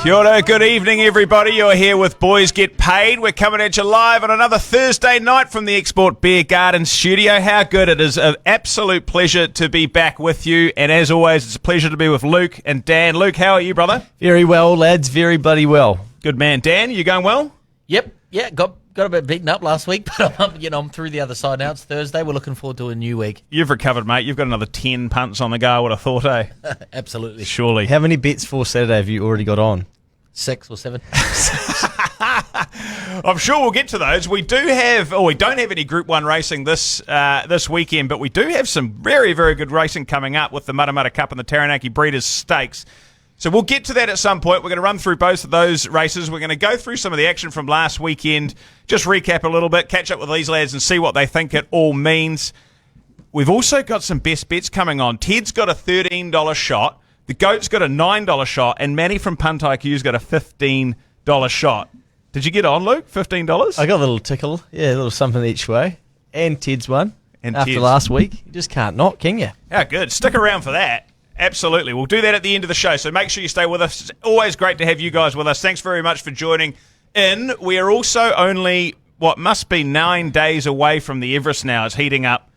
Kia ora, good evening everybody. You're here with Boys Get Paid. We're coming at you live on another Thursday night from the Export Beer Garden studio. How good. It is an absolute pleasure to be back with you. And as always, it's a pleasure to be with Luke and Dan. Luke, how are you, brother? Very well, lads. Very bloody well. Good man. Dan, you going well? Yep. Yeah, got a bit beaten up last week, but I'm through the other side now. It's Thursday. We're looking forward to a new week. You've recovered, mate. You've got another 10 punts on the go, I would have thought, eh? Absolutely. Surely. How many bets for Saturday have you already got on? 6 or 7. I'm sure we'll get to those. We don't have any Group 1 racing this weekend, but we do have some very, very good racing coming up with the Matamata Cup and the Taranaki Breeders' Stakes. So we'll get to that at some point. We're going to run through both of those races. We're going to go through some of the action from last weekend, just recap a little bit, catch up with these lads and see what they think it all means. We've also got some best bets coming on. Ted's got a $13 shot. The Goat's got a $9 shot. And Manny from Punt IQ's got a $15 shot. Did you get on, Luke? $15? I got a little tickle. Yeah, a little something each way. And Ted's one. And after Ted's. last week. You just can't not, can you? How good. Stick around for that. Absolutely. We'll do that at the end of the show, so make sure you stay with us. It's always great to have you guys with us. Thanks very much for joining in. We are also only, must be 9 days away from the Everest now. It's heating up.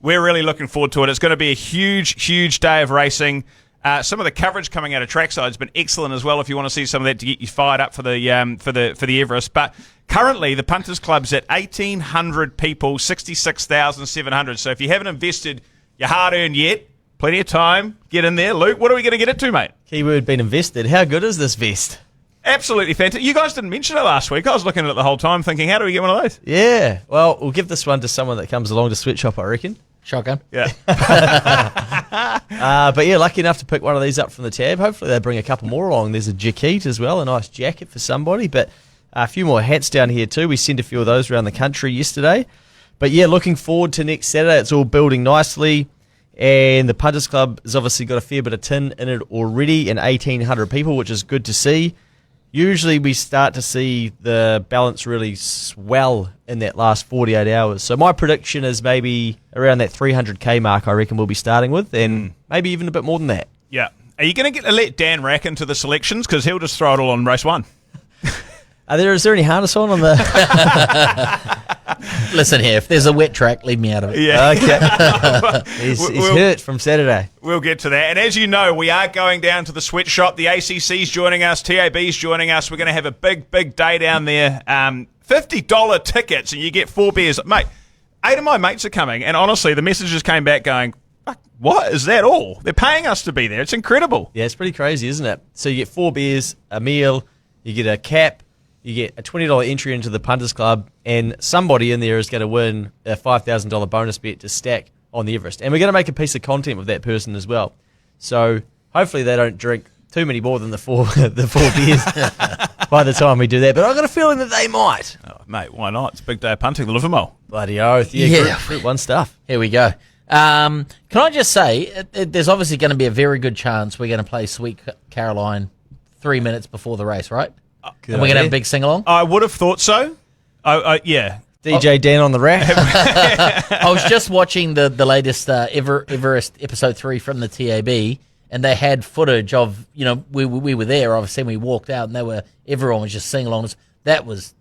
We're really looking forward to it. It's going to be a huge, huge day of racing. Some of the coverage coming out of trackside has been excellent as well if you want to see some of that to get you fired up for the Everest. But currently, the Punters Club's at 1,800 people, 66,700. So if you haven't invested your hard-earned yet, plenty of time. Get in there. Luke, what are we going to get it to, mate? Keyword been invested. How good is this vest? Absolutely fantastic. You guys didn't mention it last week. I was looking at it the whole time thinking, how do we get one of those? Yeah. Well, we'll give this one to someone that comes along to Sweatshop, I reckon. Shotgun. Yeah. But yeah, lucky enough to pick one of these up from the tab. Hopefully they bring a couple more along. There's a jacket as well, a nice jacket for somebody. But a few more hats down here too. We sent a few of those around the country yesterday. But yeah, looking forward to next Saturday. It's all building nicely. And the Punters Club has obviously got a fair bit of tin in it already, and 1,800 people, which is good to see. Usually we start to see the balance really swell in that last 48 hours. So my prediction is maybe around that 300k mark, I reckon we'll be starting with, and maybe even a bit more than that. Yeah. Are you going to let Dan rack into the selections? Because he'll just throw it all on race one. Is there any harness on the... Listen here, if there's a wet track, leave me out of it. Yeah. Okay. He's hurt from Saturday. We'll get to that. And as you know, we are going down to the sweatshop. The ACC's joining us. TAB's joining us. We're going to have a big, big day down there. $50 tickets, and you get 4 beers. Mate, 8 of my mates are coming, and honestly, the messages came back going, fuck, what is that all? They're paying us to be there. It's incredible. Yeah, it's pretty crazy, isn't it? So you get 4 beers, a meal, you get a cap, you get a $20 entry into the Punters Club, and somebody in there is going to win a $5,000 bonus bet to stack on the Everest. And we're going to make a piece of content with that person as well. So hopefully they don't drink too many more than the four beers by the time we do that. But I've got a feeling that they might. Oh, mate, why not? It's a big day of punting, the Livermore. Bloody oath. Yeah. Group 1 stuff. Here we go. Can I just say, there's obviously going to be a very good chance we're going to play Sweet Caroline 3 minutes before the race, right? And we're going to have a big sing-along? I would have thought so. Yeah. DJ Dan on the rack. I was just watching the latest Everest episode 3 from the TAB, and they had footage of, we were there, obviously, and we walked out, and everyone was just singing along. That was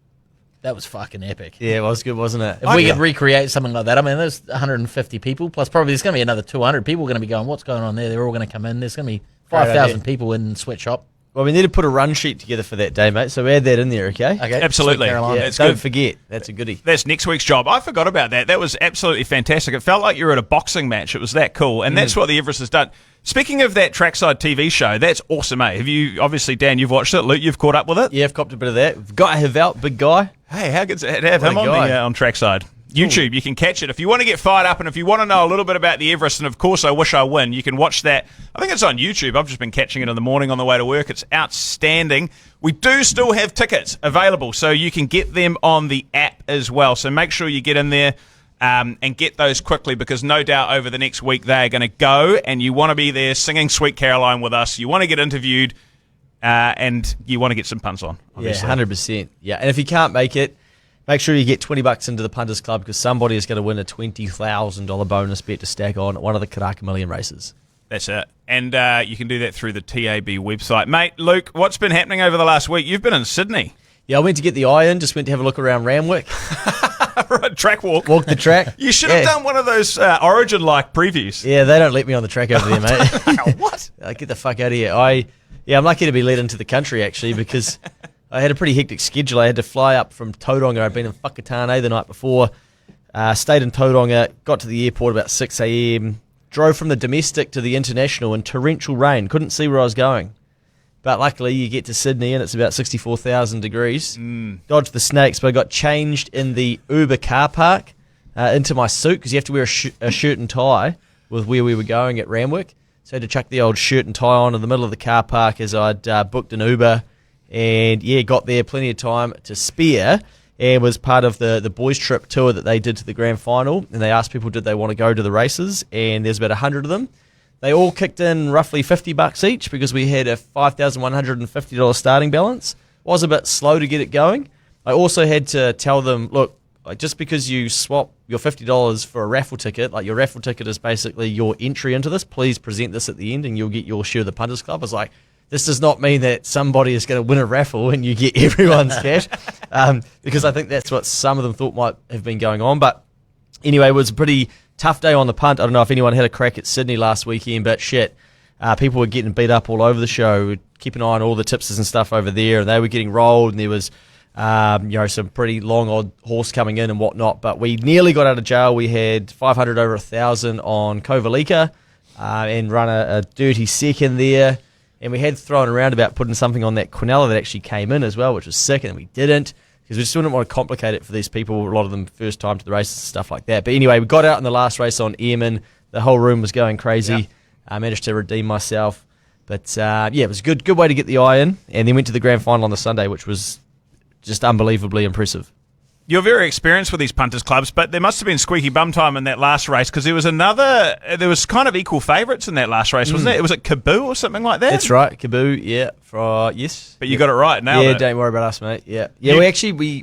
fucking epic. Yeah, it was good, wasn't it? If we could recreate something like that, I mean, there's 150 people, plus probably there's going to be another 200 people going to be going, what's going on there? They're all going to come in. There's going to be 5,000 people in Sweatshop. Well, we need to put a run sheet together for that day, mate, so add that in there, okay? Okay. Absolutely. Yeah, don't forget. That's a goodie. That's next week's job. I forgot about that. That was absolutely fantastic. It felt like you were at a boxing match. It was that cool, and that's what the Everest has done. Speaking of that trackside TV show, that's awesome, mate. Have you, obviously, Dan, you've watched it. Luke, you've caught up with it? Yeah, I've copped a bit of that. We've got Havelt, big guy. Hey, how good's it to have him on trackside? YouTube, you can catch it. If you want to get fired up and if you want to know a little bit about the Everest, and of course I Wish I Win, you can watch that. I think it's on YouTube. I've just been catching it in the morning on the way to work. It's outstanding. We do still have tickets available, so you can get them on the app as well. So make sure you get in there and get those quickly, because no doubt over the next week they are going to go, and you want to be there singing Sweet Caroline with us. You want to get interviewed, and you want to get some punts on, obviously. Yeah, 100%. Yeah, and if you can't make it, make sure you get $20 into the Punters Club, because somebody is going to win a $20,000 bonus bet to stack on at one of the Karaka Million races. That's it. And you can do that through the TAB website. Mate, Luke, what's been happening over the last week? You've been in Sydney. Yeah, I went to get the eye in, just went to have a look around Randwick. Right, track walk. Walk the track. You should have done one of those Origin-like previews. Yeah, they don't let me on the track over there, mate. What? Get the fuck out of here. I'm lucky to be led into the country, actually, because I had a pretty hectic schedule. I had to fly up from Tauranga. I'd been in Whakatane the night before. Stayed in Tauranga, got to the airport about 6 a.m., drove from the domestic to the international in torrential rain. Couldn't see where I was going. But luckily, you get to Sydney and it's about 64,000 degrees. Dodged the snakes, but I got changed in the Uber car park into my suit because you have to wear a shirt and tie with where we were going at Randwick. So I had to chuck the old shirt and tie on in the middle of the car park as I'd booked an Uber. And, got there plenty of time to spare. And was part of the boys' trip tour that they did to the grand final. And they asked people did they want to go to the races. And there's about 100 of them. They all kicked in roughly $50 each because we had a $5,150 starting balance. Was a bit slow to get it going. I also had to tell them, look, just because you swap your $50 for a raffle ticket, like your raffle ticket is basically your entry into this, please present this at the end and you'll get your share of the Punters Club. I was like, this does not mean that somebody is going to win a raffle and you get everyone's cash, because I think that's what some of them thought might have been going on. But anyway, it was a pretty tough day on the punt. I don't know if anyone had a crack at Sydney last weekend, but shit, people were getting beat up all over the show. We'd keep an eye on all the tipsters and stuff over there, and they were getting rolled, and there was some pretty long odd horse coming in and whatnot. But we nearly got out of jail. We had 500 over 1,000 on Kovalika and run a dirty second there. And we had thrown around about putting something on that Quinella that actually came in as well, which was sick, and we didn't because we just didn't want to complicate it for these people, a lot of them first time to the races and stuff like that. But anyway, we got out in the last race on Airman. The whole room was going crazy. Yeah. I managed to redeem myself. But, it was a good way to get the eye in, and then went to the grand final on the Sunday, which was just unbelievably impressive. You're very experienced with these punters clubs, but there must have been squeaky bum time in that last race because there was kind of equal favourites in that last race, wasn't it? Was it Kaboo or something like that? That's right, Kaboo, yeah. Yes. But you got it right now. Yeah, don't worry about us, mate. Yeah.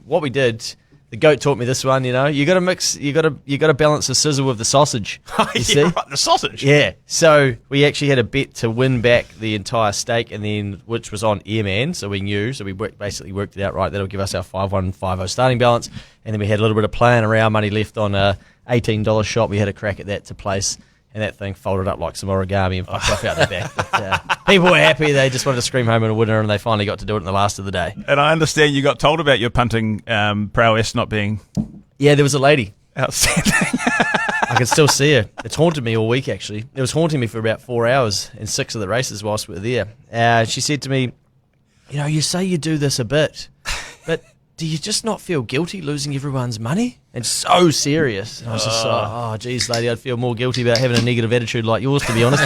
What we did, the goat taught me this one, you got to mix, you got to balance the sizzle with the sausage. You see? Right, the sausage. Yeah. So we actually had a bet to win back the entire stake, and then which was on Airman, so we knew. So we basically worked it out right. That'll give us our 5,150 starting balance, and then we had a little bit of playing around money left on a $18 shot. We had a crack at that to place, and that thing folded up like some origami and fucked off out the back. But, people were happy. They just wanted to scream home and a winner, and they finally got to do it in the last of the day. And I understand you got told about your punting prowess not being... Yeah, there was a lady. Outstanding. I can still see her. It's haunted me all week, actually. It was haunting me for about 4 hours in 6 of the races whilst we were there. She said to me, you say you do this a bit, but do you just not feel guilty losing everyone's money? And so serious. And I was just like, oh, geez, lady, I'd feel more guilty about having a negative attitude like yours, to be honest.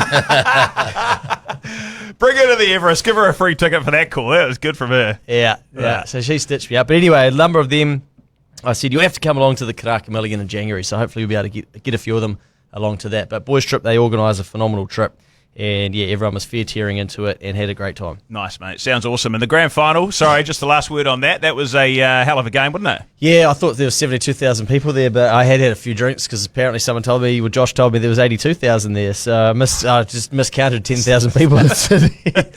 Bring her to the Everest. Give her a free ticket for that call. That was good from her. Yeah. So she stitched me up. But anyway, a number of them, I said, you have to come along to the Karaka Milligan in January. So hopefully we'll be able to get a few of them along to that. But Boys Trip, they organise a phenomenal trip. And, everyone was fair tearing into it and had a great time. Nice, mate. Sounds awesome. And the grand final, sorry, just the last word on that. That was a hell of a game, wasn't it? Yeah, I thought there was 72,000 people there, but I had a few drinks because apparently someone told me, Josh told me there was 82,000 there. So I just miscounted 10,000 people in Sydney. Not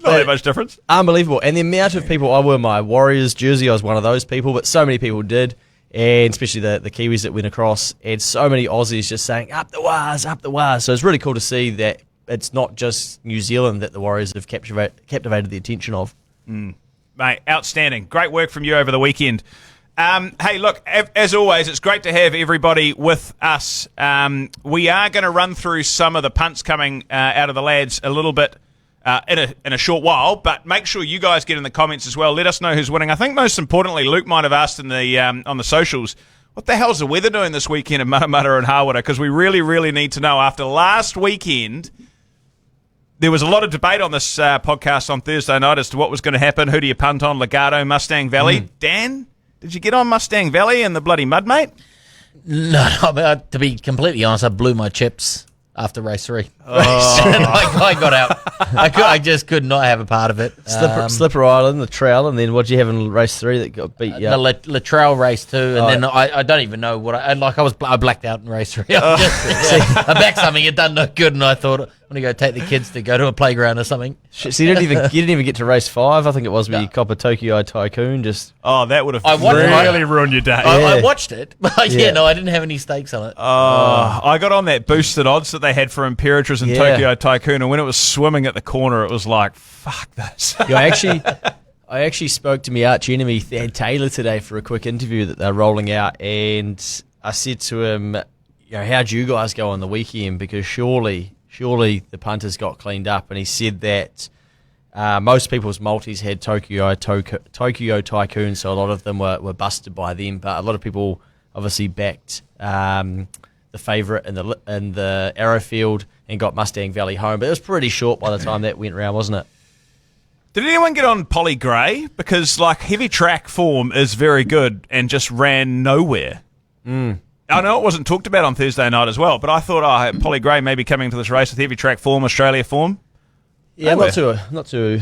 that much difference. Unbelievable. And the amount of people, I wore my Warriors jersey. I was one of those people, but so many people did. And especially the Kiwis that went across. And so many Aussies just saying, up the Waz, up the Waz. So it's really cool to see that it's not just New Zealand that the Warriors have captivated the attention of. Mate, outstanding. Great work from you over the weekend. Hey, look, as always, it's great to have everybody with us. We are going to run through some of the punts coming out of the lads a little bit in a short while, but make sure you guys get in the comments as well. Let us know who's winning. I think most importantly, Luke might have asked in the on the socials, what the hell's the weather doing this weekend in Matamata and Hawera? Because we really, really need to know. After last weekend, there was a lot of debate on this podcast on Thursday night as to what was going to happen. Who do you punt on, Legato, Mustang Valley? Dan, did you get on Mustang Valley and the bloody mud, mate? No, to be completely honest, I blew my chips after race 3. Oh. I got out. I just could not have a part of it. Slipper Island, the trail, and then what did you have in race 3 that got beat you up? The trail race 2, and then I don't even know what I blacked out in race 3. I backed something, it done no good, and I thought I'm gonna go take the kids to go to a playground or something. So you didn't even get to race 5. I think it was where you cop a Tokyo Tycoon. That would have really ruined your day. I watched it, but I didn't have any stakes on it. I got on that boosted odds that they had for Imperatriz and Tokyo Tycoon, and when it was swimming at the corner, it was like, fuck this. I actually spoke to my arch enemy, Thad Taylor, today for a quick interview that they're rolling out, and I said to him, how'd you guys go on the weekend? Because surely the punters got cleaned up, and he said that most people's multis had Tokyo Tycoon, so a lot of them were busted by them, but a lot of people obviously backed the favourite in the Arrowfield and got Mustang Valley home, but it was pretty short by the time that went round, wasn't it? Did anyone get on Polly Gray? Because heavy track form is very good and just ran nowhere. I know it wasn't talked about on Thursday night as well, but I thought Polly Gray may be coming to this race with heavy track form, Australia form. Yeah, not too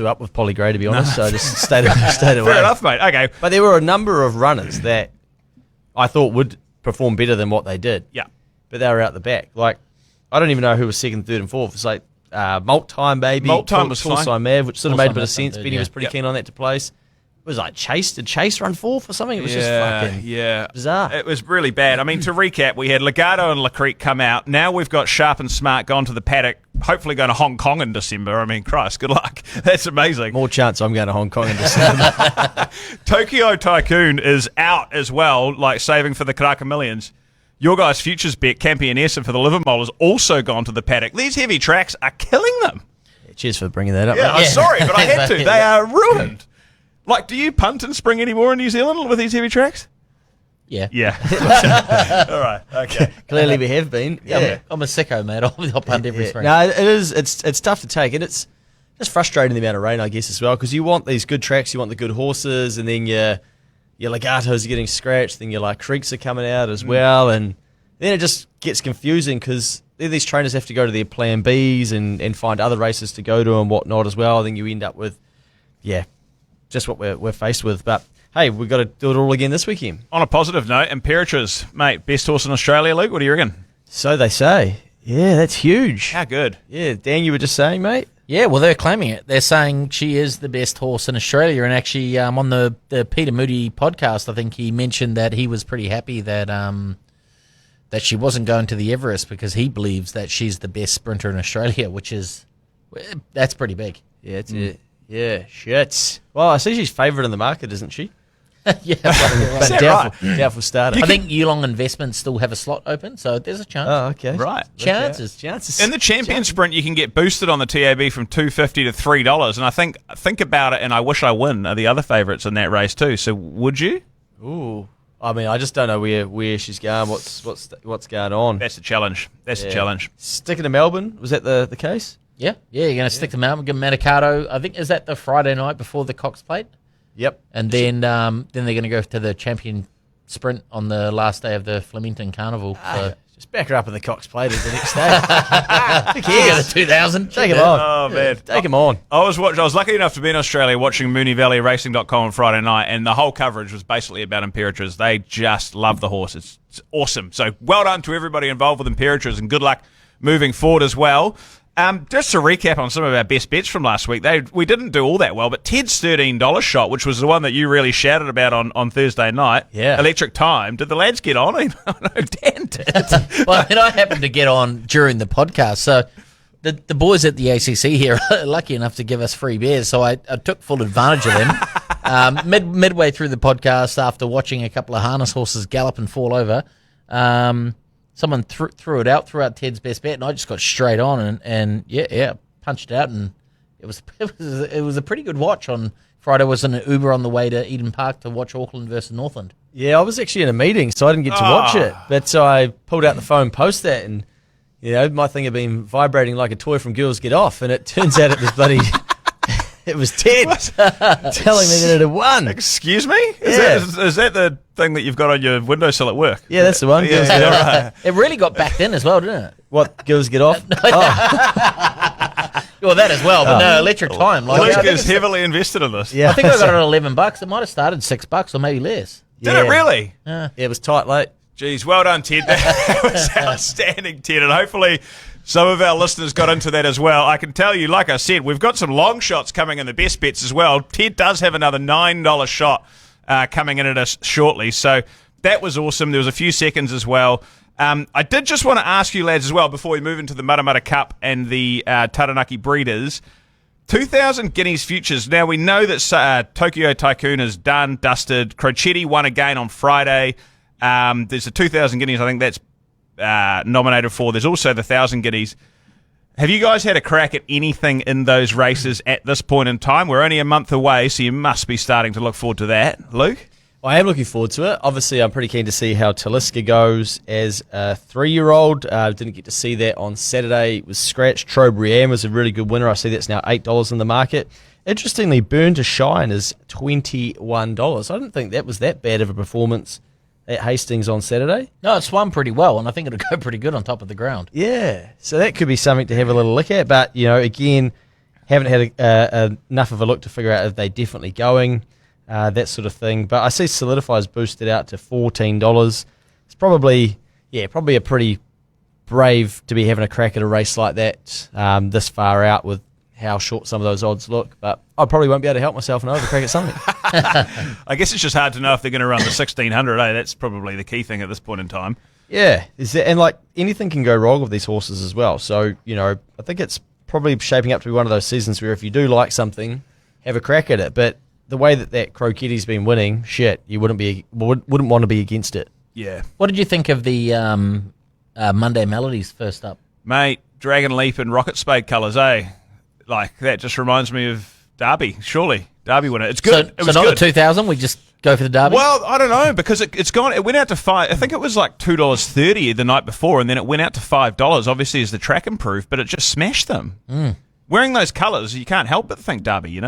up with Polly Gray, to be honest. So I just stayed away. Fair enough, mate. Okay, but there were a number of runners that I thought would perform better than what they did. Yeah, but they were out the back. I don't even know who was second, third, and fourth. It's Molt Time, baby. Molt Time was fine. Mav, which sort of made a bit of sense. Benny was pretty Yep. keen on that to place. It was Chase. Did Chase run fourth or something? It was just fucking bizarre. It was really bad. I mean, to recap, we had Legato and Lacrete come out. Now we've got Sharp and Smart gone to the paddock, hopefully going to Hong Kong in December. I mean, Christ, good luck. That's amazing. More chance I'm going to Hong Kong in December. Tokyo Tycoon is out as well, saving for the Karaka Millions. Your guys' futures bet, Campion Essen for the Livermore, has also gone to the paddock. These heavy tracks are killing them. Cheers for bringing that up. Yeah, mate. I'm sorry, but I had to. They are ruined. Do you punt and spring anymore in New Zealand with these heavy tracks? Yeah. Yeah. All right. Okay. Clearly we have been. Yeah. I'm a sicko, mate. I'll punt every spring. No, it is. It's tough to take, and it's just frustrating the amount of rain, I guess, as well, because you want these good tracks, you want the good horses, and then your Legatos are getting scratched, then your Creeks are coming out as well, and then it just gets confusing because these trainers have to go to their plan Bs and find other races to go to and whatnot as well. Then you end up with, just what we're faced with. But hey, we've got to do it all again this weekend. On a positive note, Imperatriz, mate, best horse in Australia, Luke. What do you reckon? So they say. Yeah, that's huge. How good? Yeah, Dan, you were just saying, mate. Yeah, well, they're claiming it. They're saying she is the best horse in Australia. And actually, on the Peter Moody podcast, I think he mentioned that he was pretty happy that that she wasn't going to the Everest because he believes that she's the best sprinter in Australia, that's pretty big. Yeah, yeah, shit. Well, I see she's favourite in the market, isn't she? Yeah, But doubtful starter. I think Yulong Investments still have a slot open, so there's a chance. Oh, okay. Right. Chances. In the champion sprint, you can get boosted on the TAB from $2.50 to $3, and I think about it, and I wish I win are the other favourites in that race too. So would you? Ooh. I mean, I just don't know where she's going. What's going on? That's the challenge. The challenge. Sticking to Melbourne, was that the case? Yeah. You're going to stick them out and give them Manikato. I think, is that the Friday night before the Cox Plate? Yep. And then they're going to go to the champion sprint on the last day of the Flemington Carnival. So. Just back her up in the Cox Plate the next day. Who cares? 2000. Take him on. Oh, man. Take him on. I was lucky enough to be in Australia watching MooneyValleyRacing.com on Friday night, and the whole coverage was basically about Imperatriz. They just love the horse. It's awesome. So well done to everybody involved with Imperatriz, and good luck moving forward as well. Just to recap on some of our best bets from last week, we didn't do all that well, but Ted's $13 shot, which was the one that you really shouted about on Thursday night, Electric Time, did the lads get on? I know Dan did. Well, I happened to get on during the podcast, so the boys at the ACC here are lucky enough to give us free beers, so I took full advantage of them. Midway through the podcast, after watching a couple of harness horses gallop and fall over, someone threw it out, threw out Ted's best bet, and I just got straight on and punched it out, and it was a pretty good watch. On Friday was an Uber on the way to Eden Park to watch Auckland versus Northland. Yeah, I was actually in a meeting, so I didn't get to watch it. But so I pulled out the phone post that, and my thing had been vibrating like a toy from Girls Get Off, and it turns out it was bloody. It was Ted telling me that it had won. Excuse me? Is that the thing that you've got on your windowsill at work? Yeah, that's the one. Girls Get Off. It really got backed in as well, didn't it? What, Girls Get Off? It Well, that as well, but no, electric time. Like, Luke is heavily invested in this. Yeah. I think I got it at $11. It might have started $6 or maybe less. Did it really? Yeah, it was tight late. Jeez, well done, Ted. That was outstanding, Ted. And hopefully some of our listeners got into that as well. I can tell you, like I said, we've got some long shots coming in the best bets as well. Ted does have another $9 shot coming in at us shortly. So that was awesome. There was a few seconds as well. I did just want to ask you, lads, as well, before we move into the Matamata Cup and the Taranaki Breeders, 2,000 Guineas futures. Now, we know that Tokyo Tycoon is done, dusted. Crocetti won again on Friday. There's the 2,000 Guineas, I think that's nominated for. There's also the 1,000 Guineas. Have you guys had a crack at anything in those races at this point in time? We're only a month away, so you must be starting to look forward to that. Luke? I am looking forward to it. Obviously, I'm pretty keen to see how Taliska goes as a 3-year-old. Didn't get to see that on Saturday. It was scratched. Trobriand was a really good winner. I see that's now $8 in the market. Interestingly, Burn to Shine is $21. I didn't think that was that bad of a performance at Hastings on Saturday. No, it swum pretty well, and I think it'll go pretty good on top of the ground. Yeah, so that could be something to have a little look at. But, again, haven't had enough of a look to figure out if they're definitely going. That sort of thing. But I see Solidify's boosted out to $14. It's probably a pretty brave to be having a crack at a race like that this far out with how short some of those odds look. But I probably won't be able to help myself and have a crack at something. I guess it's just hard to know if they're going to run the 1,600. That's probably the key thing at this point in time. Yeah, and anything can go wrong with these horses as well. So, I think it's probably shaping up to be one of those seasons where if you do like something, have a crack at it. But the way that Crocetti's been winning, you wouldn't want to be against it. Yeah. What did you think of the Monday Melodies first up? Mate, Dragon Leap and Rocket Spade colours, eh? Like, that just reminds me of Derby, surely. Derby winner. It's good. It was not good. the 2,000, we just go for the Derby? Well, I don't know, because it's gone. It went out to $5. I think it was like $2.30 the night before, and then it went out to $5, obviously, as the track improved, but it just smashed them. Wearing those colours, you can't help but think Derby,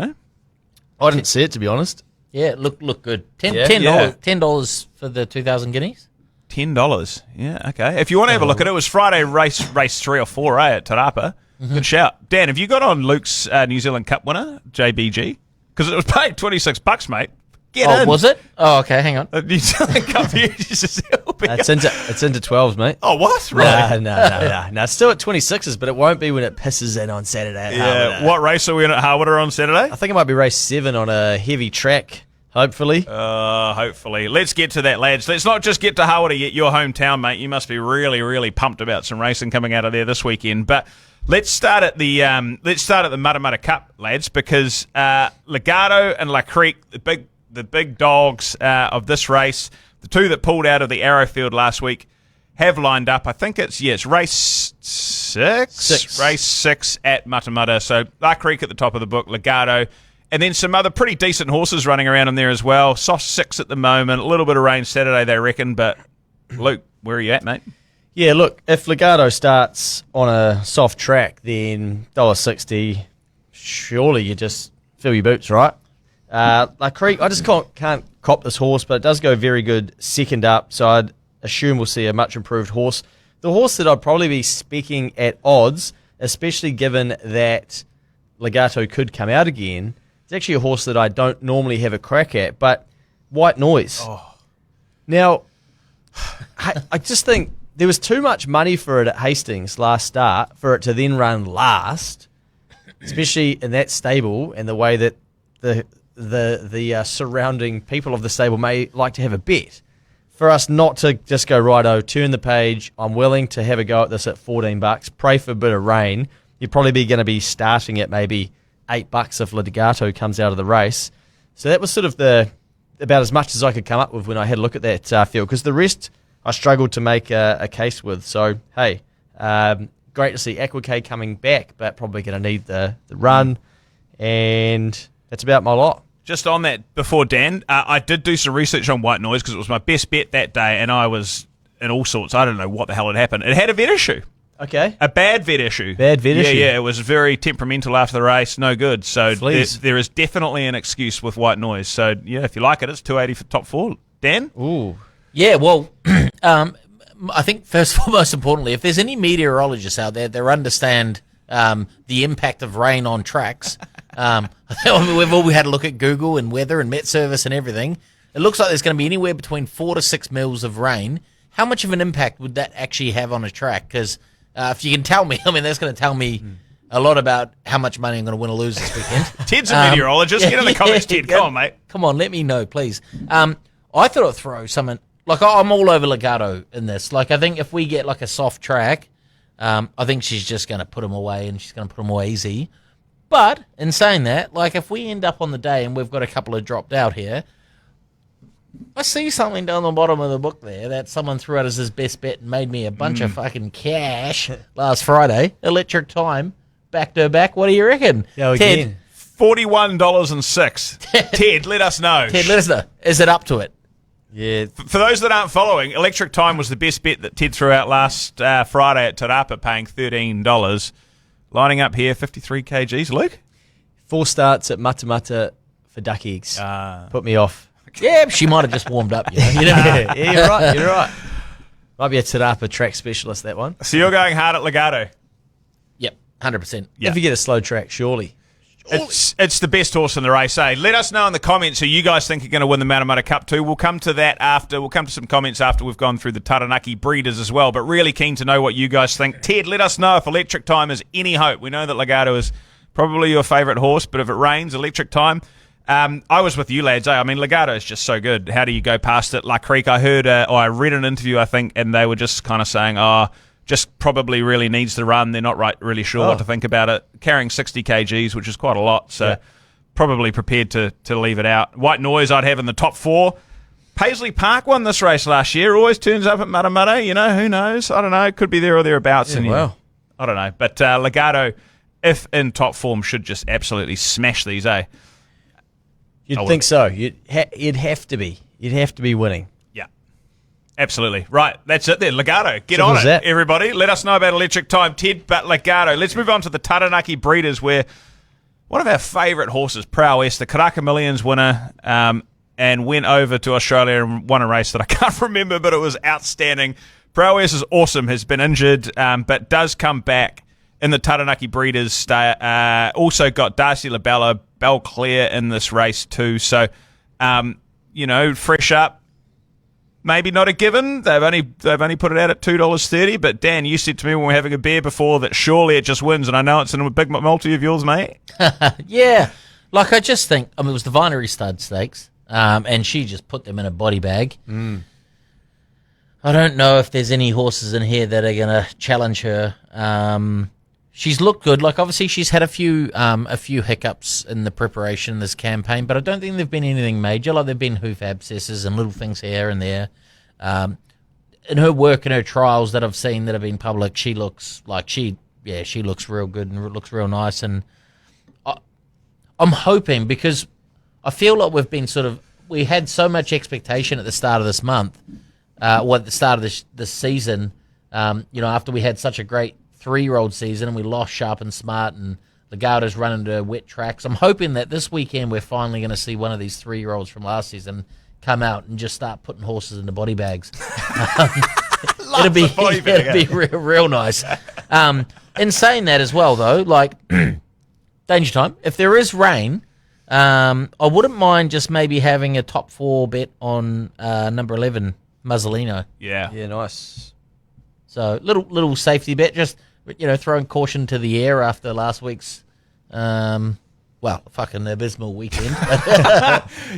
I didn't see it, to be honest. Yeah, look good. $10 for the 2,000 guineas? $10. Yeah, okay. If you want to have a look at it, it was Friday race 3 or 4, at Tarapa. Good shout. Dan, have you got on Luke's New Zealand Cup winner, JBG? Because it was paid $26, mate. Get in. Was it? Oh, okay, hang on. New Zealand Cup It's into 12s, mate. Oh, what? Really? No. It's still at 26s, but it won't be when it pisses in on Saturday at Harwater. What race are we in at Harwater on Saturday? I think it might be race 7 on a heavy track, hopefully. Hopefully. Let's get to that, lads. Let's not just get to Harwater yet, your hometown, mate. You must be really, really pumped about some racing coming out of there this weekend. But let's start at the Matamata Cup, lads, because Legato and La Creek, the big dogs of this race, the two that pulled out of the Arrowfield last week, have lined up. I think it's race 6? Race 6 at Matamata. So La Creek at the top of the book, Legato, and then some other pretty decent horses running around in there as well. Soft 6 at the moment. A little bit of rain Saturday, they reckon. But Luke, where are you at, mate? Yeah, look, if Legato starts on a soft track, then $1.60, surely you just fill your boots, right? La Creek, I just can't cop this horse, but it does go very good second up, so I'd assume we'll see a much improved horse. The horse that I'd probably be speaking at odds, especially given that Legato could come out again, it's actually a horse that I don't normally have a crack at, but White Noise. Oh. Now, I just think there was too much money for it at Hastings last start for it to then run last, especially in that stable and the way that the surrounding people of the stable may like to have a bet. For us not to just go, righto, turn the page, I'm willing to have a go at this at $14, pray for a bit of rain. You're probably going to be starting at maybe $8 if Legato comes out of the race. So that was sort of about as much as I could come up with when I had a look at that field, because the rest I struggled to make a case with. So, hey, great to see Aquake coming back, but probably going to need the run, and that's about my lot. Just on that, before Dan, I did do some research on White Noise because it was my best bet that day, and I was in all sorts. I don't know what the hell had happened. It had a vet issue. Okay. A bad vet issue. Bad vet issue. Yeah, it was very temperamental after the race. No good. So there is definitely an excuse with White Noise. So, yeah, if you like it, it's $280 for top 4. Dan? Ooh. Yeah, well, I think first of all, most importantly, if there's any meteorologists out there that understand the impact of rain on tracks. We've all had a look at Google and weather and Met Service and everything. It looks like there's going to be anywhere between 4 to 6 mils of rain. How much of an impact would that actually have on a track? Because if you can tell me, that's going to tell me a lot about how much money I'm going to win or lose this weekend. Ted's a meteorologist. Get in the comments, Ted. Come on, mate. Come on, let me know, please. I thought I'd throw something. Like, I'm all over Legato in this. Like, I think if we get, like, a soft track, I think she's just going to put them away, and she's going to put them away easy. But, in saying that, like, if we end up on the day and we've got a couple of dropped out here, I see something down the bottom of the book there that someone threw out as his best bet and made me a bunch of fucking cash last Friday. Electric Time, back to back. What do you reckon? Go again. $41.06. Ted, let us know. Ted, let us know. Is it up to it? Yeah. For those that aren't following, Electric Time was the best bet that Ted threw out last Friday at Te Rapa, paying $13. Lining up here, 53 kgs. Luke? 4 starts at Matamata for duck eggs. Put me off. Yeah, she might have just warmed up. You know? Yeah, you're right. You're right. Might be a Te Rapa track specialist, that one. So you're going hard at Legato? Yep, 100%. Yeah. If you get a slow track, surely. It's the best horse in the race, eh? Let us know in the comments who you guys think are going to win the Matamata Cup 2. We'll come to that after. We'll come to some comments after we've gone through the Taranaki breeders as well, but really keen to know what you guys think. Ted, let us know if Electric Time is any hope. We know that Legato is probably your favourite horse, but if it rains, Electric Time. I was with you lads, eh? I mean, Legato is just so good. How do you go past it? La Creek, I heard, or I read an interview, I think, and they were just kind of saying, just probably really needs to run. They're not really sure what to think about it. Carrying 60 kgs, which is quite a lot, so probably prepared to leave it out. White Noise I'd have in the top 4. Paisley Park won this race last year. Always turns up at Matamata. You know, who knows? I don't know. Could be there or thereabouts. Yeah, I don't know. But Legato, if in top form, should just absolutely smash these, eh? You'd think so. You'd have to be. You'd have to be winning. Absolutely. Right, that's it then. Legato, get Simple on as it, that. everybody. Let us know about Electric Time, Ted, but Legato. Let's move on to the Taranaki breeders, where one of our favourite horses, Prowess, the Karaka Millions winner, and went over to Australia and won a race that I can't remember, but it was outstanding. Prowess is awesome, has been injured, but does come back in the Taranaki breeders. Also got Darcy LaBella, Belclair in this race too. So, fresh up. Maybe not a given. They've only put it out at $2.30. But Dan, you said to me when we were having a beer before that surely it just wins, and I know it's in a big multi of yours, mate. Yeah, like I just think. I mean, it was the Vinery Stud Stakes, and she just put them in a body bag. I don't know if there's any horses in here that are going to challenge her. She's looked good. Like obviously, she's had a few hiccups in the preparation of this campaign, but I don't think they've been anything major. Like they've been hoof abscesses and little things here and there. In her work and her trials that I've seen that have been public, she looks like she looks real good and looks real nice. And I'm hoping, because I feel like we had so much expectation at the start of this month, at the start of this season. After we had such a great 3-year-old season and we lost Sharp and Smart and Legato's running to wet tracks. I'm hoping that this weekend we're finally going to see one of these 3-year-olds from last season come out and just start putting horses into body bags. It'll be real nice. In saying that as well, though, like Danger Time, if there is rain, I wouldn't mind just maybe having a top 4 bet on number 11, Muzzolino. Yeah, nice. So little safety bet, just throwing caution to the air after last week's fucking abysmal weekend.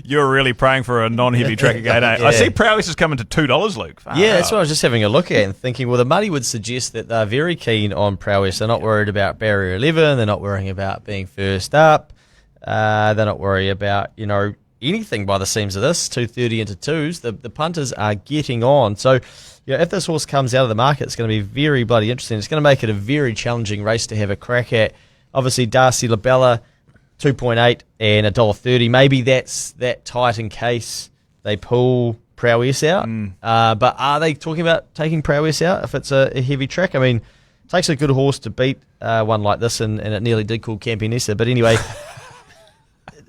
You're really praying for a non-heavy track again, eh? Yeah. I see Prowess is coming to $2, Luke. Yeah, that's what I was just having a look at and thinking, well, the money would suggest that they're very keen on Prowess. They're not worried about barrier 11. They're not worrying about being first up. They're not worried about, anything by the seams of this, 230 into 2s. The punters are getting on. So, if this horse comes out of the market, it's going to be very bloody interesting. It's going to make it a very challenging race to have a crack at. Obviously, Darcy LaBella, 2.8 and $1.30. Maybe that's that tight in case they pull Prowess out. But are they talking about taking Prowess out if it's a heavy track? I mean, it takes a good horse to beat one like this, and it nearly did call Campionessa. But anyway,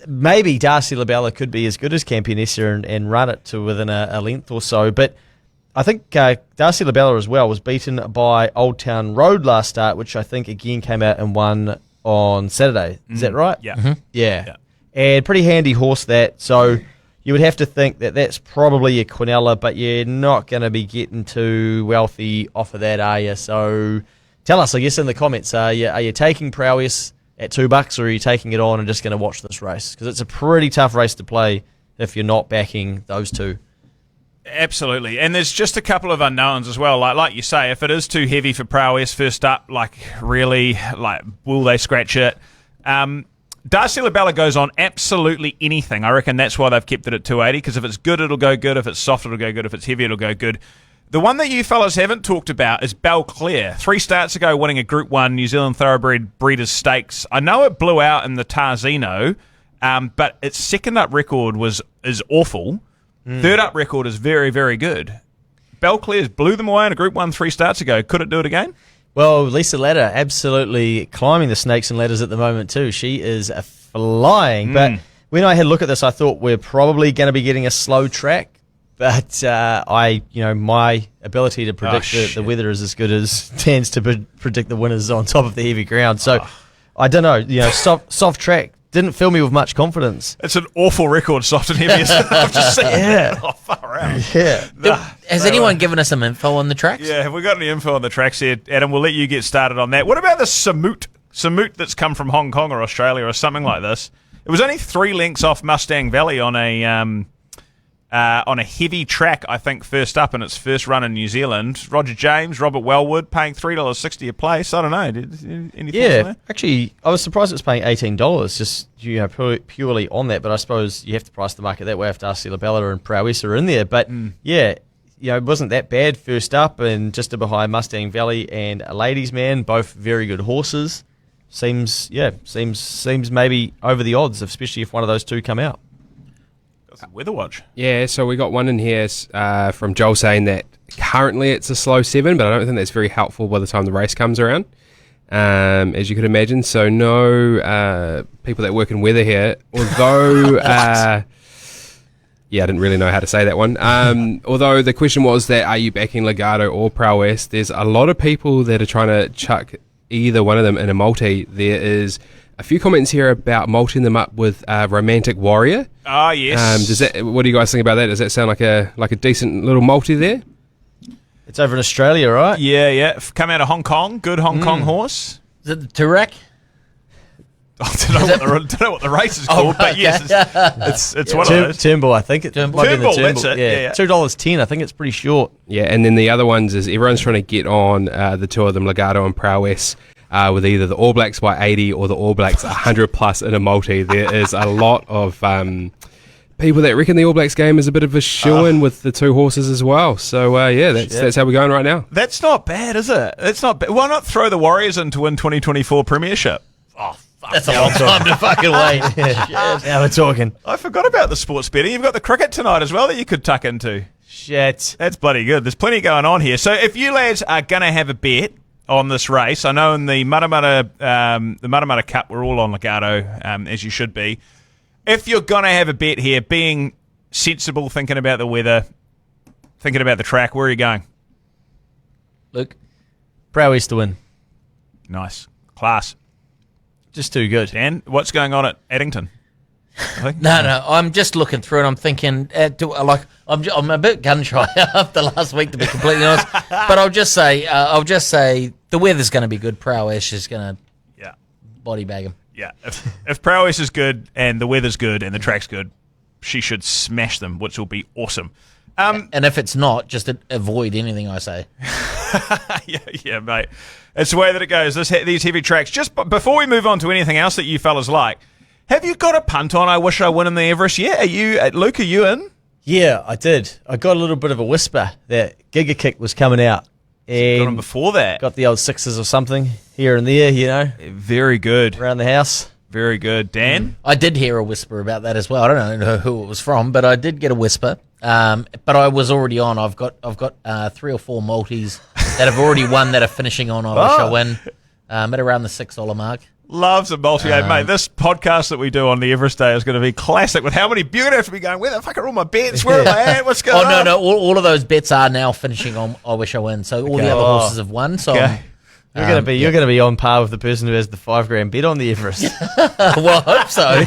maybe Darcy LaBella could be as good as Campionessa and run it to within a length or so. But I think Darcy LaBella as well was beaten by Old Town Road last start, which I think again came out and won on Saturday. Is that right? Yeah. Mm-hmm. Yeah. And pretty handy horse that. So you would have to think that that's probably a Quinella, but you're not going to be getting too wealthy off of that, are you? So tell us, I guess, in the comments, are you taking Prowess at $2, or are you taking it on and just going to watch this race? Because it's a pretty tough race to play if you're not backing those two. Absolutely, and there's just a couple of unknowns as well. Like you say, if it is too heavy for Prowess first up, really, will they scratch it? Darcy LaBella goes on absolutely anything. I reckon that's why they've kept it at 280, because if it's good, it'll go good. If it's soft, it'll go good. If it's heavy, it'll go good. The one that you fellas haven't talked about is Belclair. 3 starts ago, winning a Group 1 New Zealand Thoroughbred Breeders' Stakes. I know it blew out in the Tarzino, but its second up record is awful. Third up record is very, very good. Belclair's blew them away in a Group 1 3 starts ago. Could it do it again? Well, Lisa Ladder absolutely climbing the snakes and ladders at the moment too. She is flying. But when I had a look at this, I thought we're probably going to be getting a slow track. But my ability to predict the weather is as good as Dan's to predict the winners on top of the heavy ground. So I don't know. Soft track didn't fill me with much confidence. It's an awful record, soft and heavy. I've just seen that. Oh, far out. Yeah. Has anyone given us some info on the tracks? Yeah, have we got any info on the tracks here? Adam, we'll let you get started on that. What about the Samut that's come from Hong Kong or Australia or something like this? It was only 3 lengths off Mustang Valley on a heavy track, I think, first up in its first run in New Zealand. Roger James, Robert Wellwood, paying $3.60 a place. I don't know. Any thoughts on that? Actually, I was surprised it was paying $18, just purely on that. But I suppose you have to price the market that way if Darcy LaBella and Prowess are in there. But it wasn't that bad first up, and just behind Mustang Valley and a Ladies Man, both very good horses. Seems maybe over the odds, especially if one of those two come out. Weather watch. Yeah, so we got one in here from Joel saying that currently it's a slow 7, but I don't think that's very helpful by the time the race comes around, as you could imagine. So no people that work in weather here, although... I didn't really know how to say that one. Although the question was that are you backing Legato or Prowess? There's a lot of people that are trying to chuck either one of them in a multi. There is a few comments here about multing them up with Romantic Warrior. Ah, yes. What do you guys think about that? Does that sound like a decent little multi there? It's over in Australia, right? Yeah. Come out of Hong Kong. Good Hong Kong horse. Is it the Turak? I don't know what the race is called, but yes, it's one of those. Turnbull, I think. Turnbull, that's it. Yeah. $2.10. I think it's pretty short. Yeah, and then the other ones is everyone's trying to get on the two of them, Legato and Prowess, with either the All Blacks by 80 or the All Blacks 100 plus in a multi. There is a lot of people that reckon the All Blacks game is a bit of a shoe-in with the two horses as well. So, that's how we're going right now. That's not bad, is it? It's not bad. Why not throw the Warriors in to win 2024 Premiership? Oh, fuck. That's a long time to fucking wait. Now we're talking. I forgot about the sports betting. You've got the cricket tonight as well that you could tuck into. Shit. That's bloody good. There's plenty going on here. So if you lads are going to have a bet on this race, I know in the Matamata Cup we're all on Legato, as you should be. If you're going to have a bet here, being sensible, thinking about the weather, thinking about the track, where are you going? Luke? Prowess to win. Nice. Class. Just too good. Dan, what's going on at Addington? No, I'm just looking through and I'm thinking, I'm a bit gun shy after last week, to be completely honest. But I'll just say the weather's going to be good. Prowess is going to body bag him. Yeah, if Prowess is good and the weather's good and the track's good, she should smash them, which will be awesome. And if it's not, just avoid anything I say. yeah, mate. It's the way that it goes. These heavy tracks. Just before we move on to anything else that you fellas like, have you got a punt on I Wish I Win in the Everest yet? Luke, are you in? Yeah, I did. I got a little bit of a whisper that Giga Kick was coming out. And got him before that. Got the old sixes or something here and there, Very good. Around the house. Very good. Dan? I did hear a whisper about that as well. I don't know who it was from, but I did get a whisper. But I was already on. I've got 3 or 4 multis that have already won that are finishing on I Wish I Win at around the $6 mark. Loves a multi-aid, mate. This podcast that we do on the Everest Day is going to be classic with how many you're going to have to be going, where the fuck are all my bets? Where am I at? What's going on? No. All of those bets are now finishing on I Wish I Win. So all the other horses have won. So You're going to be on par with the person who has the $5,000 bet on the Everest. well, I hope so.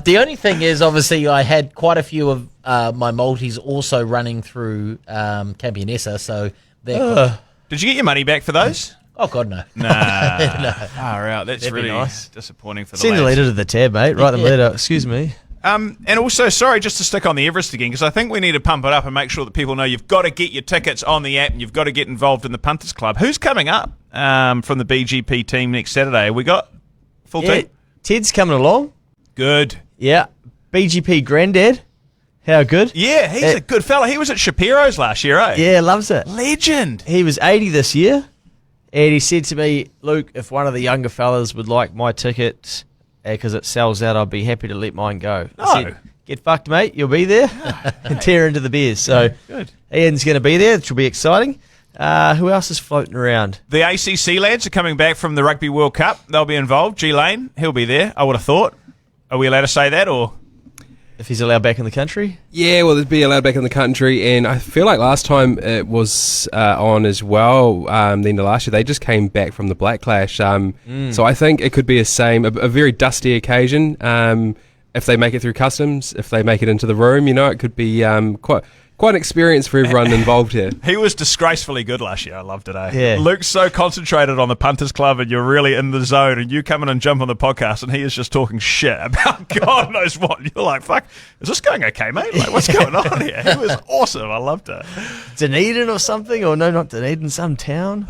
The only thing is, obviously, I had quite a few of my multis also running through Campionessa, so they're Did you get your money back for those? oh god, no. Nah. Far out. That's That'd be really nice. disappointing for the Send a lads. letter to the tab, mate. Write them a letter. Excuse me. And also, sorry, just to stick on the Everest again, because I think we need to pump it up and make sure that people know you've got to get your tickets on the app and you've got to get involved in the Punters Club. Who's coming up from the BGP team next Saturday? We got full team? Ted's coming along. Good. Yeah. BGP Granddad. How good? Yeah, he's a good fella. He was at Shapiro's last year, eh? Yeah, loves it. Legend. He was 80 this year, and he said to me, Luke, if one of the younger fellas would like my ticket because it sells out, I'd be happy to let mine go. I said, get fucked, mate. You'll be there. And tear into the beers. So good. Ian's going to be there, which will be exciting. Who else is floating around? The ACC lads are coming back from the Rugby World Cup. They'll be involved. G Lane, he'll be there, I would have thought. Are we allowed to say that, or...? If he's allowed back in the country? Yeah, well, they'd be allowed back in the country, and I feel like last time it was on as well. The end of last year, they just came back from the Black Clash, so I think it could be a very dusty occasion. If they make it through customs, if they make it into the room, it could be quite an experience for everyone involved here. He was disgracefully good last year. I loved it, eh? Yeah. Luke's so concentrated on the Punters Club and you're really in the zone and you come in and jump on the podcast and he is just talking shit about God knows what. You're like, fuck, is this going okay, mate? Like, what's going on here? He was awesome. I loved it. Dunedin or something? Or no, not Dunedin, some town?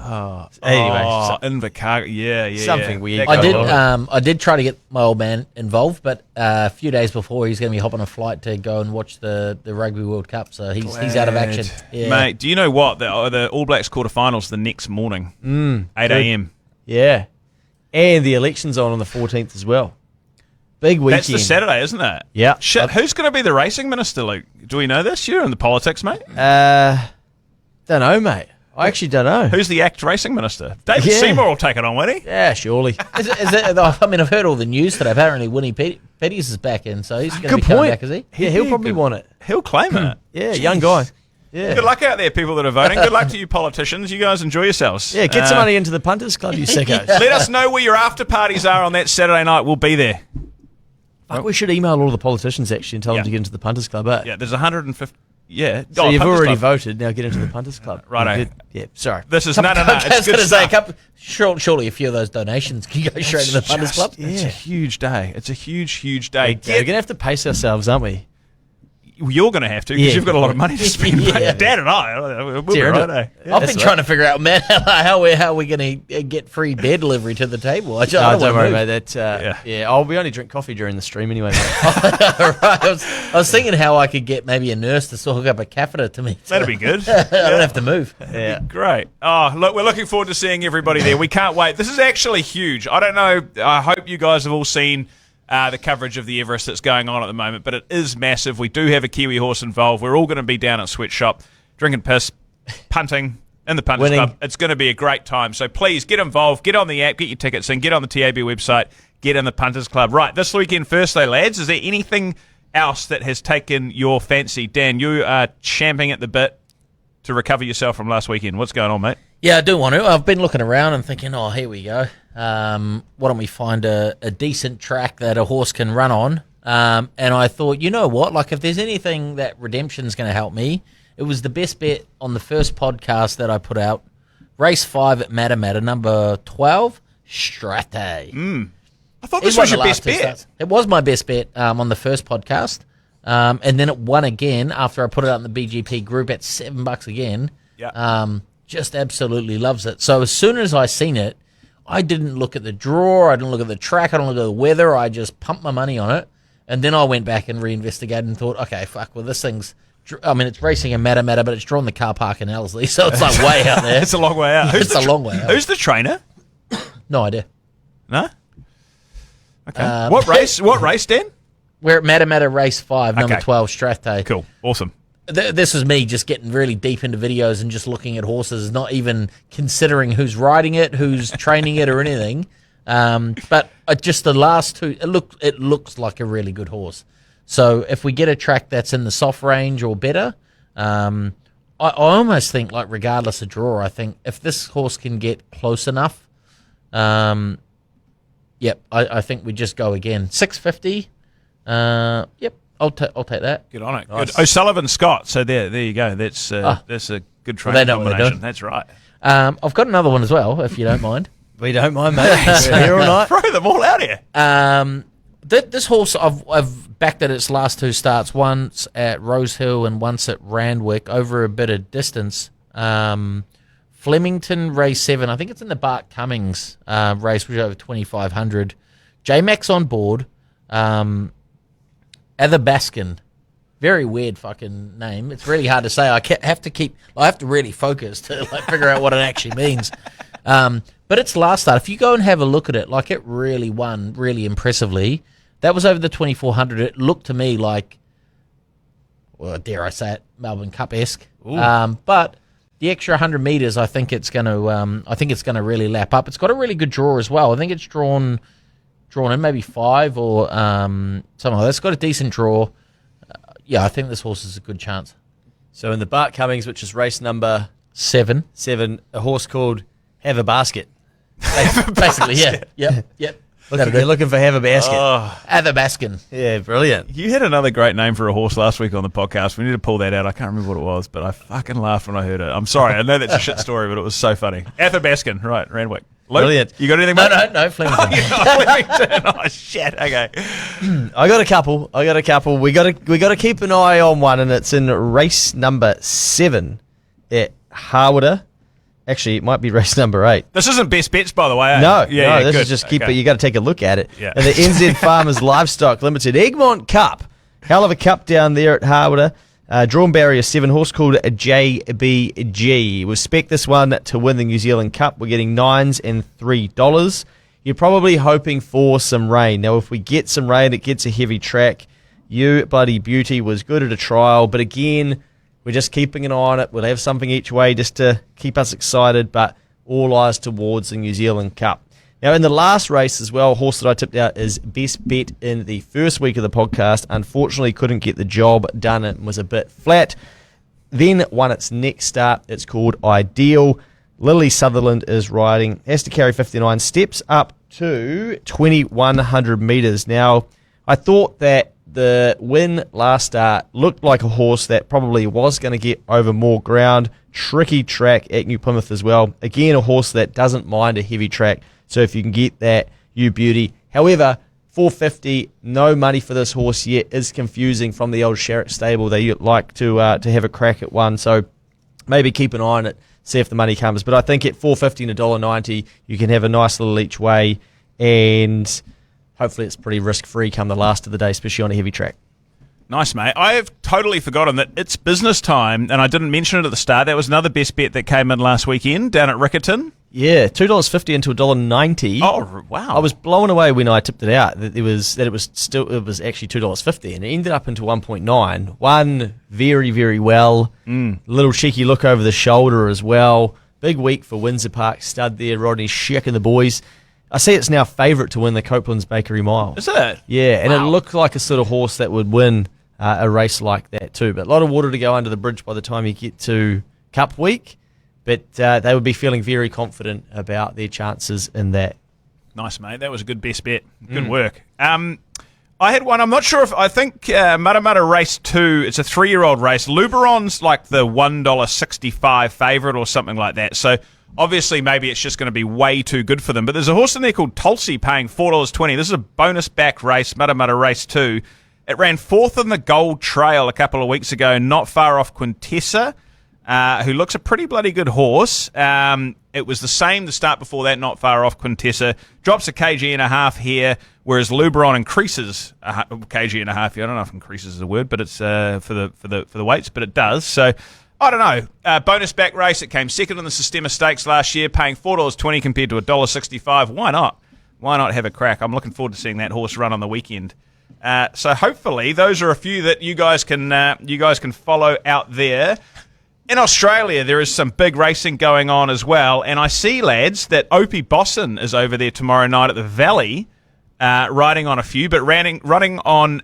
Anyway. Invercargill. Yeah. Something weird. I did try to get my old man involved, but a few days before he's going to be hopping a flight to go and watch the Rugby World Cup, so he's out of action. Yeah. Mate, do you know what? The All Blacks quarterfinals the next morning, 8 a.m. Yeah. And the election's on the 14th as well. Big weekend. That's the Saturday, isn't it? Yeah. Shit, who's going to be the racing minister, Luke? Do we know this? You're in the politics, mate. Don't know, mate. I actually don't know. Who's the ACT racing minister? David Yeah. Seymour will take it on, won't he? Yeah, surely. Is it, I mean, I've heard all the news today. Apparently, Winnie Petties is back in, so he's going to be coming back, is he? Yeah, he'll probably want it. He'll claim it. Yeah, young guy. Yeah. Good luck out there, people that are voting. Good luck to you politicians. You guys enjoy yourselves. Yeah, get some money into the Punters Club, you sickos. Let us know where your after parties are on that Saturday night. We'll be there. Fuck, we should email all the politicians actually and tell Yeah. them to get into the Punters Club. Eh? Yeah, there's 150. Yeah. So you've Punters already Club. voted. Now get into the Punters Club. Righto. Yeah, sorry. This is no. I It's was good going to say, stuff. surely a few of those donations can go straight to the Punters Club. It's a huge day. It's a huge day. We're going to have to pace ourselves, aren't we? You're going to have to because Yeah. you've got a lot of money to spend. Yeah. Dad and I, we'll be Tearing right, it. eh? I've That's been trying to figure out, man, how are we going to get free beer delivery to the table? I No, don't don't worry move. about that. Yeah. We only drink coffee during the stream anyway, mate. Right, I was thinking how I could get maybe a nurse to hook up a catheter to me. That'd be good. I don't have to move. Yeah. Great. Oh, look, we're looking forward to seeing everybody there. We can't wait. This is actually huge. I don't know. I hope you guys have all seen the coverage of the Everest that's going on at the moment, but it is massive. We do have a Kiwi horse involved. We're all going to be down at Sweatshop, drinking piss, punting in the Punters Winning. Club. It's going to be a great time. So please get involved, get on the app, get your tickets in, get on the TAB website, get in the Punters Club. Right, this weekend first though, lads, is there anything else that has taken your fancy? Dan, you are champing at the bit to recover yourself from last weekend. What's going on, mate? Yeah, I do want to. I've been looking around and thinking, oh, here we go. Why don't we find a decent track that a horse can run on? And I thought, you know what? Like, if there's anything that Redemption's going to help me, it was the best bet on the first podcast that I put out. Race 5 at Matamata, number 12, Strate. I thought It this won was the your last best two bet. starts. It was my best bet on the first podcast. And then it won again after I put it out in the BGP group at $7 again. Yeah. Just absolutely loves it. So as soon as I seen it, I didn't look at the draw, I didn't look at the track, I didn't look at the weather, I just pumped my money on it. And then I went back and reinvestigated and thought, okay, fuck, well, this thing's, I mean, it's racing in Matamata, but it's drawn the car park in Ellerslie, so it's like way out there. It's a long way out. It's a long way out. Who's the trainer? No idea. No? Okay. What race, Dan? We're at Matamata race 5, number Okay. 12, Strathday. Cool. Awesome. This was me just getting really deep into videos and just looking at horses, not even considering who's riding it, who's training it, or anything. But just the last two, it looks like a really good horse. So if we get a track that's in the soft range or better, I almost think, like, regardless of draw, I think if this horse can get close enough, I think we just go again. 650. I'll take that. Get on it. Nice. Good. O'Sullivan Scott. So there you go. That's a good Well, they training know what they're combination. doing. That's right. I've got another one as well, if you don't mind. We don't mind, mate. We're here all night. Throw them all out here. This horse, I've backed at its last two starts, once at Rosehill and once at Randwick, over a bit of distance. Flemington race 7, I think it's in the Bart Cummings race, which is over 2,500. J-Max on board. Athabaskan. Very weird fucking name. It's really hard to say. I have to really focus to figure out what it actually means. But its last start, if you go and have a look at it, it really won really impressively. That was over the 2,400. It looked to me like, well, dare I say it, Melbourne Cup-esque. But the extra 100 metres, I think it's going to really lap up. It's got a really good draw as well. I think it's drawn in maybe 5 or something like that. It's got a decent draw. I think this horse is a good chance. So in the Bart Cummings, which is race number 7, a horse called Have a Basket. basically, yeah. Yep. You're looking for Have a Basket. Athabaskan. Yeah, brilliant. You had another great name for a horse last week on the podcast. We need to pull that out. I can't remember what it was, but I fucking laughed when I heard it. I'm sorry. I know that's a shit story, but it was so funny. Athabaskan, right, Randwick. Luke, Brilliant. You got anything, mate? No, Flemington. Flemington. Oh, shit. Okay. I got a couple. We got to keep an eye on one, and it's in race number 7 at Hawera. Actually, it might be race number 8. This isn't best bets, by the way. Eh? No, this good. is just keep Okay. it. You got to take a look at it. Yeah. And the NZ Farmers Livestock Limited Egmont Cup, hell of a cup down there at Hawera. Drawn barrier 7, horse called JBG. We'll spec this one to win the New Zealand Cup. We're getting $9 and $3. You're probably hoping for some rain. Now, if we get some rain, it gets a heavy track. You Bloody Beauty was good at a trial, but again, we're just keeping an eye on it. We'll have something each way just to keep us excited, but all eyes towards the New Zealand Cup. Now, in the last race as well, a horse that I tipped out is best bet in the first week of the podcast. Unfortunately, couldn't get the job done. It was a bit flat. Then won its next start. It's called Ideal. Lily Sutherland is riding. Has to carry 59 steps up to 2,100 metres. Now, I thought that the win last start looked like a horse that probably was going to get over more ground. Tricky track at New Plymouth as well. Again, a horse that doesn't mind a heavy track. So if you can get that, you beauty. However, $450, no money for this horse yet, is confusing from the old Sharrock stable. They like to have a crack at one. So maybe keep an eye on it, see if the money comes. But I think at $450 and $1.90, you can have a nice little each way, and hopefully it's pretty risk-free come the last of the day, especially on a heavy track. Nice, mate. I have totally forgotten that it's business time, and I didn't mention it at the start. That was another best bet that came in last weekend down at Rickerton. Yeah, $2.50 into $1.90. Oh, wow. I was blown away when I tipped it out that it was actually $2.50, and it ended up into 1.9. Won very, very well. Little cheeky look over the shoulder as well. Big week for Windsor Park stud there, Rodney Sheck and the boys. I see it's now favourite to win the Copeland's Bakery Mile. Is it? Yeah, and Wow. it looked like a sort of horse that would win a race like that too. But a lot of water to go under the bridge by the time you get to Cup Week. But they would be feeling very confident about their chances in that. Nice, mate. That was a good best bet. Good work. I had one. I'm not sure if I think Matamata race 2. It's a 3-year-old race. Luberon's like the $1.65 favourite or something like that. So obviously maybe it's just going to be way too good for them. But there's a horse in there called Tulsi paying $4.20. This is a bonus back race, Matamata race 2. It ran 4th in the Gold Trail a couple of weeks ago, not far off Quintessa, who looks a pretty bloody good horse. It was the same the start before that, not far off Quintessa. Drops a kg and a half here, whereas Luberon increases a kg and a half here. I don't know if increases is a word, but it's for the weights, but it does. So I don't know. Bonus back race. It came second in the Sistema Stakes last year, paying $4.20 compared to $1.65. Why not? Why not have a crack? I'm looking forward to seeing that horse run on the weekend. So hopefully those are a few that you guys can follow out there. In Australia, there is some big racing going on as well, and I see, lads, that Opie Bosson is over there tomorrow night at the Valley, riding on a few, but running on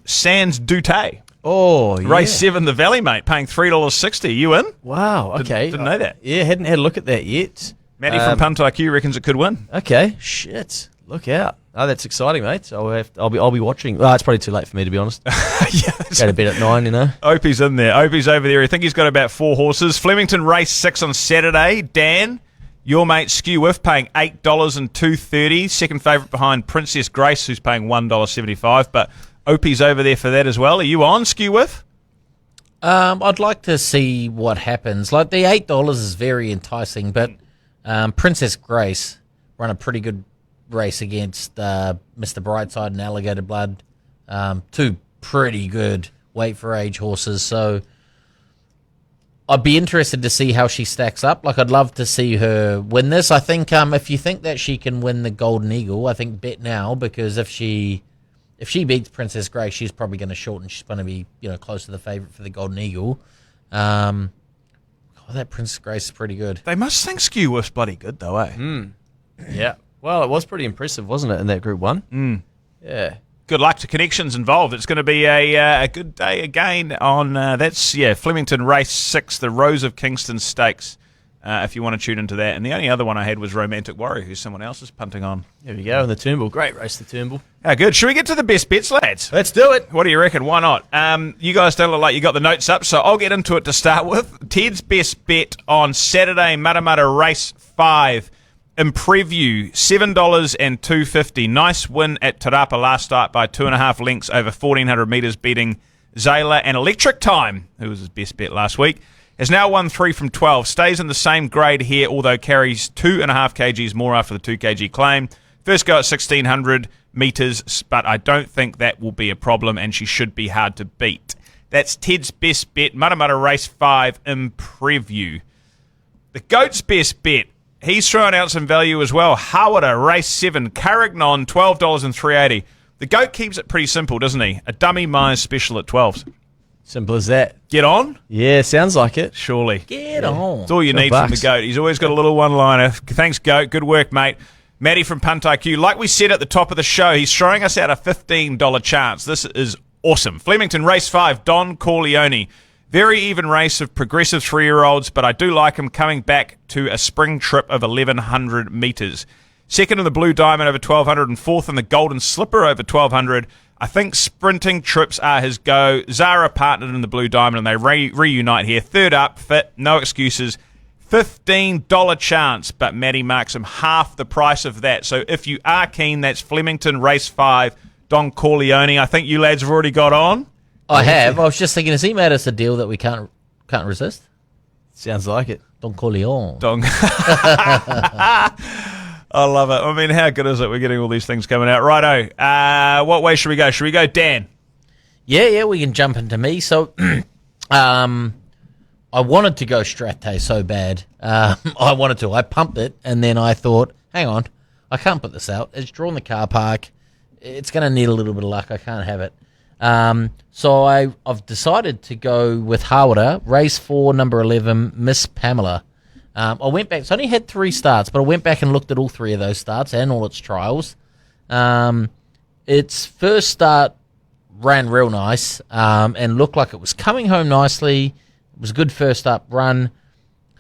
Sans Dute. Oh, yeah. Race 7, the Valley, mate, paying $3.60. You in? Wow, okay. Didn't know that. Yeah, hadn't had a look at that yet. Matty from Punta Q reckons it could win. Okay, shit. Look out. Oh, that's exciting, mate. I'll be watching. Well, it's probably too late for me, to be honest. Yeah, Go to bed at 9, you know. Opie's in there. Opie's over there. I think he's got about 4 horses. Flemington race 6 on Saturday. Dan, your mate Skew Whiff paying $8 and $2.30. Second favourite behind Princess Grace, who's paying $1.75. But Opie's over there for that as well. Are you on, Skew Whiff? I'd like to see what happens. Like, the $8 is very enticing, but Princess Grace run a pretty good race against Mr. Brightside and Alligator Blood. Two pretty good weight for age horses, so I'd be interested to see how she stacks up. Like, I'd love to see her win this. I think if you think that she can win the Golden Eagle, I think bet now, because if she beats Princess Grace, she's probably going to shorten. She's going to be, close to the favourite for the Golden Eagle. That Princess Grace is pretty good. They must think Skew Whiff's bloody good, though, eh? Yeah. Well, it was pretty impressive, wasn't it, in that Group 1? Yeah. Good luck to connections involved. It's going to be a good day again on, Flemington Race 6, the Rose of Kingston Stakes, if you want to tune into that. And the only other one I had was Romantic Warrior, who someone else is punting on. There we go, in the Turnbull. Great race, the Turnbull. How good. Should we get to the best bets, lads? Let's do it. What do you reckon? Why not? You guys don't look like you got the notes up, so I'll get into it to start with. Ted's best bet on Saturday, Matamata Race 5. In preview, $7 and $2.50. Nice win at Tarapa last start by 2.5 lengths over 1,400 metres, beating Zayla and Electric Time, who was his best bet last week. Has now won 3 from 12. Stays in the same grade here, although carries 2.5 kgs more after the 2 kg claim. First go at 1,600 metres, but I don't think that will be a problem, and she should be hard to beat. That's Ted's best bet, Matamata Race 5 in preview. The GOAT's best bet, he's throwing out some value as well. Hawera, Race 7, Carignon, $12 and $3.80. The GOAT keeps it pretty simple, doesn't he? A dummy Myers special at 12s. Simple as that. Get on? Yeah, sounds like it. Surely. Get on. It's all you need from the GOAT. He's always got a little one-liner. Thanks, GOAT. Good work, mate. Matty from Punta Q. Like we said at the top of the show, he's throwing us out a $15 chance. This is awesome. Flemington Race 5, Don Corleone. Very even race of progressive 3-year-olds, but I do like him coming back to a spring trip of 1,100 metres. Second in the Blue Diamond over 1,200 and fourth in the Golden Slipper over 1,200. I think sprinting trips are his go. Zara partnered in the Blue Diamond and they reunite here. Third up, fit, no excuses. $15 chance, but Matty marks him half the price of that. So if you are keen, that's Flemington Race 5, Don Corleone. I think you lads have already got on. I have. I was just thinking, has he made us a deal that we can't resist? Sounds like it. Don Corleone. I love it. I mean, how good is it? We're getting all these things coming out. Righto. What way should we go? Should we go, Dan? Yeah, we can jump into me. So, I wanted to go Strate so bad. I pumped it, and then I thought, hang on, I can't put this out. It's drawn the car park. It's going to need a little bit of luck. I can't have it. So I've decided to go with Hawera, Race 4, number 11, Miss Pamela. I went back. It's only had 3 starts, but I went back and looked at all 3 of those starts and all its trials. Its first start ran real nice and looked like it was coming home nicely. It was a good first up run.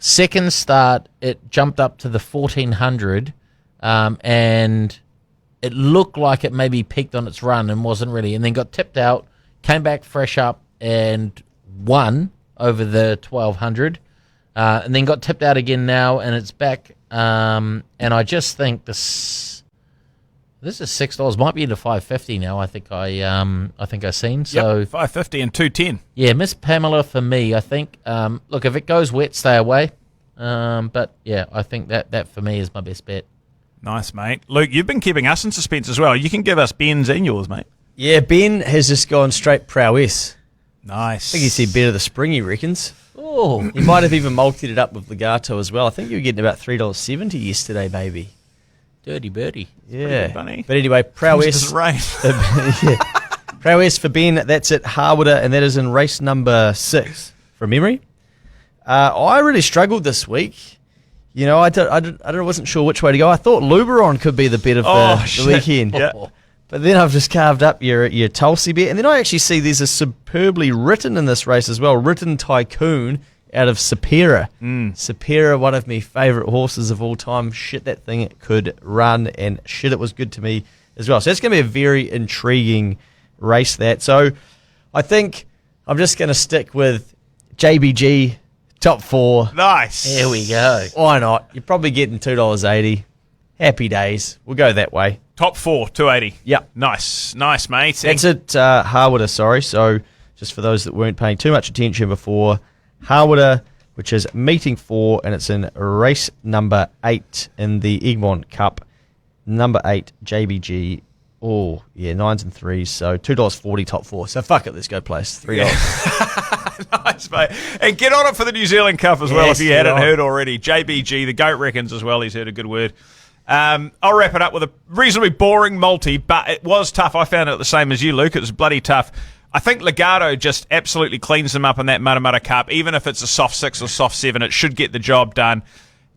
Second start, it jumped up to the 1,400 and it looked like it maybe peaked on its run and wasn't really, and then got tipped out, came back fresh up and won over the 1,200. And then got tipped out again now, and it's back. And I just think this is $6. Might be into $5.50 now. I think I seen. So yep, $5.50 and $2.10. Yeah, Miss Pamela for me. I think. Look, if it goes wet, stay away. But yeah, I think that for me is my best bet. Nice, mate. Luke, you've been keeping us in suspense as well. You can give us Ben's and yours, mate. Yeah, Ben has just gone straight Prowess. Nice. I think he's seen better the spring, he reckons. Oh, He might have even multied it up with Legato as well. I think you were getting about $3.70 yesterday, baby. dirty birdie. Yeah. good, bunny. But anyway, Prowess. Doesn't rain. Yeah. Prowess for Ben, that's at Harwood, and that is in race number 6, from memory. I really struggled this week. You know, I wasn't sure which way to go. I thought Luberon could be the bet of the weekend. Yeah. But then I've just carved up your Tulsi bet. And then I actually see there's a superbly written in this race as well. Written Tycoon out of Sapira. Sapira, one of my favourite horses of all time. Shit, that thing could run, and shit, it was good to me as well. So it's going to be a very intriguing race, that. So I think I'm just going to stick with JBG, top 4. Nice. Here we go. Why not? You're probably getting $2.80. Happy days. We'll go that way. Top 4, 280. Yep. Nice, mate. That's at Harwood, sorry. So just for those that weren't paying too much attention before, Harwood, which is meeting 4, and it's in race number 8 in the Egmont Cup. Number 8, JBG. Oh, yeah, 9s and 3s. So $2.40 top 4. So fuck it, let's go place. $3. Nice, mate. And get on it for the New Zealand Cup as well, Yes, if you get hadn't on. heard already. JBG, the GOAT reckons as well. He's heard a good word. I'll wrap it up with a reasonably boring multi, but it was tough. I found it the same as you, Luke. It was bloody tough. I think Legato just absolutely cleans them up in that Matamata Cup. Even if it's a soft 6 or soft 7, it should get the job done.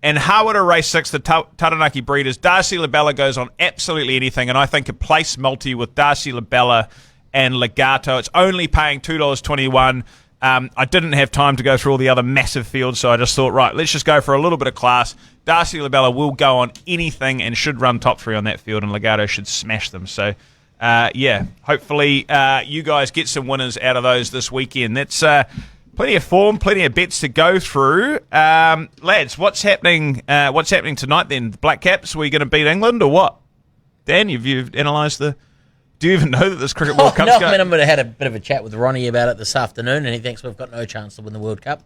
And Harwood race 6, the Taranaki Breeders. Darcy Labella goes on absolutely anything, and I think a place multi with Darcy Labella and Legato. It's only paying $2.21. I didn't have time to go through all the other massive fields, so I just thought, right, let's just go for a little bit of class. Darcy Labella will go on anything and should run top 3 on that field, and Legato should smash them. So, hopefully you guys get some winners out of those this weekend. That's plenty of form, plenty of bets to go through. Lads, what's happening tonight then? The Black Caps, are we going to beat England or what? Dan, you've analysed the... Do you even know that this Cricket World Cup's No, going? I mean, I had a bit of a chat with Ronnie about it this afternoon, and he thinks we've got no chance to win the World Cup.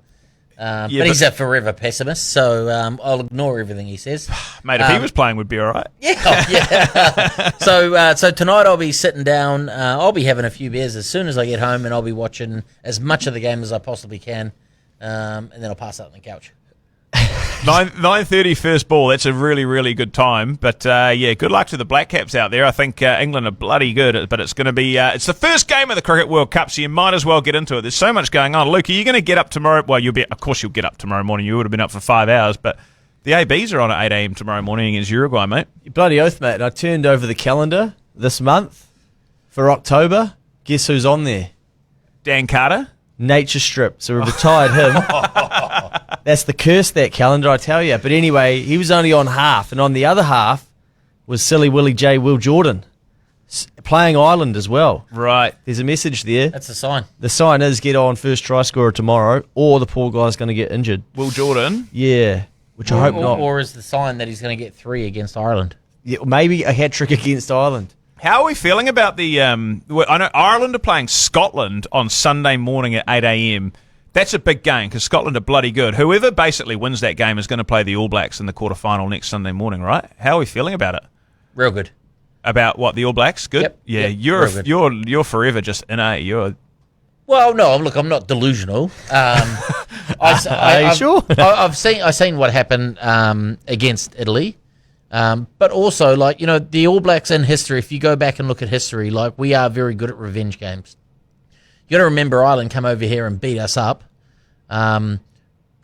But he's a forever pessimist, so I'll ignore everything he says. Mate, if he was playing, we'd be all right. Yeah. So tonight I'll be sitting down. I'll be having a few beers as soon as I get home, and I'll be watching as much of the game as I possibly can, and then I'll pass out on the couch. 9:30 first ball. That's a really, really good time. But good luck to the Black Caps out there. I think England are bloody good, but it's going to be it's the first game of the Cricket World Cup, so you might as well get into it. There's so much going on. Luke, are you going to get up tomorrow? Well, of course you'll get up tomorrow morning. You would have been up for 5 hours, but the ABs are on at 8 a.m. tomorrow morning against Uruguay, mate. Bloody oath, mate. I turned over the calendar this month for October. Guess who's on there? Dan Carter. Nature Strip. So we retired him. That's the curse, that calendar, I tell you. But anyway, he was only on half. And on the other half was Silly Willie J. Will Jordan playing Ireland as well. Right. There's a message there. That's a sign. The sign is get on first try scorer tomorrow, or the poor guy's going to get injured. Will Jordan. Yeah, which I hope not. Or is the sign that he's going to get 3 against Ireland? Yeah, maybe a hat-trick against Ireland. How are we feeling about the... I know Ireland are playing Scotland on Sunday morning at 8 a.m. That's a big game because Scotland are bloody good. Whoever basically wins that game is going to play the All Blacks in the quarterfinal next Sunday morning, right? How are we feeling about it? Real good. About what, the All Blacks? Good? Yep. Yeah, Yep. you're forever just in a... Well, no, look, I'm not delusional. Are you sure? I've seen what happened against Italy, but also, the All Blacks in history. If you go back and look at history, we are very good at revenge games. You got to remember, Ireland come over here and beat us up,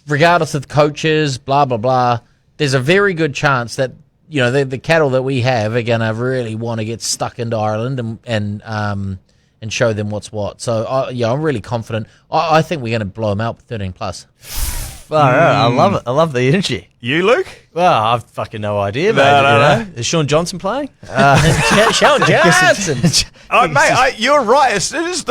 regardless of the coaches, blah blah blah. There's a very good chance that the cattle that we have are going to really want to get stuck into Ireland and show them what's what. So, I'm really confident. I think we're going to blow them out with 13 plus. I love it. I love the energy. You, Luke? Well, I've fucking no idea, mate. No. Is Sean Johnson playing? Sean Johnson. Oh, mate, you're right. As soon as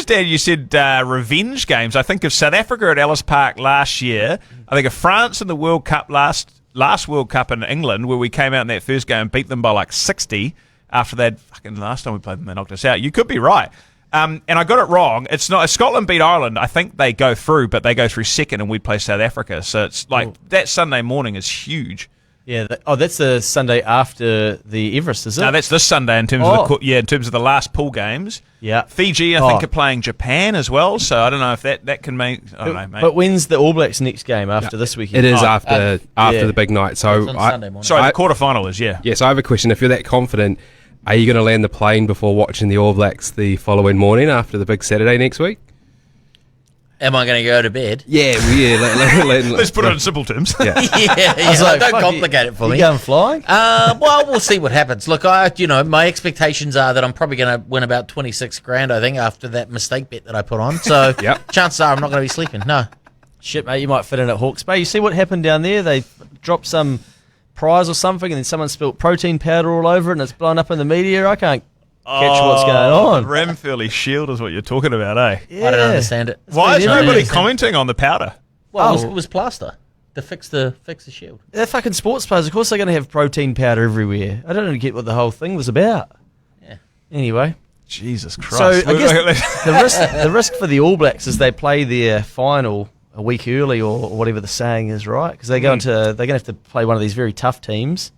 Dan, you said revenge games, I think of South Africa at Ellis Park last year. I think of France in the World Cup last World Cup in England, where we came out in that first game and beat them by 60 after that. Fucking last time we played them, they knocked us out. You could be right. And I got it wrong. It's not. If Scotland beat Ireland, I think they go through, but they go through second, and we'd play South Africa. So it's that Sunday morning is huge. Yeah. That's the Sunday after the Everest, is it? No, that's this Sunday in terms of in terms of the last pool games. Yeah. Fiji, I think, are playing Japan as well. So I don't know if that can mean. I don't know, mate. But when's the All Blacks next game after this weekend? It is after yeah. the big night. So It's on Sunday morning. Sorry, the quarterfinal is Yes, I have a question. If you're that confident, are you going to land the plane before watching the All Blacks the following morning after the big Saturday next week? Am I going to go to bed? Yeah, well, yeah. Let's put it in simple terms. Yeah. I was like, don't fuck, complicate it for me. You going flying? Well, we'll see what happens. Look, my expectations are that I'm probably going to win about 26 grand, I think, after that mistake bet that I put on. So Yep. chances are I'm not going to be sleeping. No. Shit, mate, you might fit in at Hawke's Bay. You see what happened down there? They dropped some prize or something, and then someone spilt protein powder all over it, and it's blown up in the media. I can't catch what's going on. Ramfurly Shield is what you're talking about, eh? Yeah. I don't understand it. Why is Yeah. nobody commenting on the powder? Well, it was plaster to fix the shield. They're fucking sports players. Of course they're going to have protein powder everywhere. I don't get what the whole thing was about. Yeah. Anyway. Jesus So Christ. I guess the risk for the All Blacks is they play their final a week early or whatever the saying is, right? Because they're going to have to play one of these very tough teams,